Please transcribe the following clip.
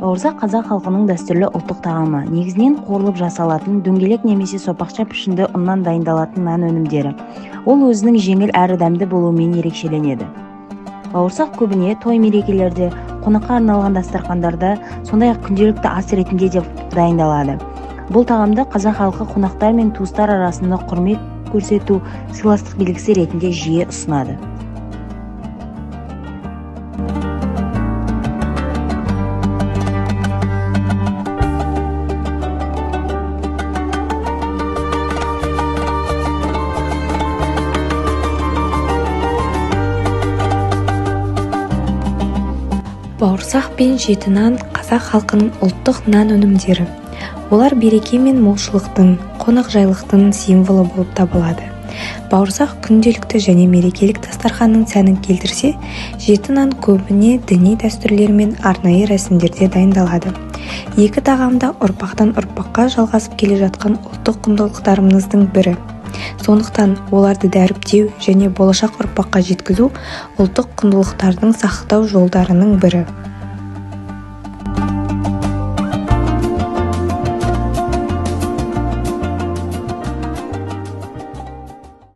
Бауырсақ қазақ халқының дәстүрлі ұлттық тағамы. Негізінен қуырылып жасалатын дөңгелек немесе сопақша пішінді ұннан дайындалатын нан өнімдері. Ол өзінің жеңіл әрі дәмді болуымен ерекшеленеді. Бауырсақ көбіне той мерекелерде, қонаққа арналған дастархандарда, сондай-ақ күнделікті ас ретінде де дайындалады. Бұл тағамды қазақ халқы қонақтар мен туыстар арасында құрмет көрсету, сыйластық белгісі ретінде жиі ұсынады. Бауырсақ пен жеті нан қазақ халқының ұлттық нан өнімдері. Олар береке мен молшылықтың, қонақжайлықтың символы болып табылады. Бауырсақ күнделікті және мерекелік дастарханның сәнін келтірсе, жеті нан көбіне діни дәстүрлер мен арнайы рәсімдерде дайындалады. Екі тағамда ұрпақтан ұрпаққа жалғасып келе жатқан ұлттық құндылықтарымыздың бірі. Сондықтан оларды дәріптеу және болашақ ұрпаққа жеткізу ұлттық құндылықтардың сақтау жолдарының бірі.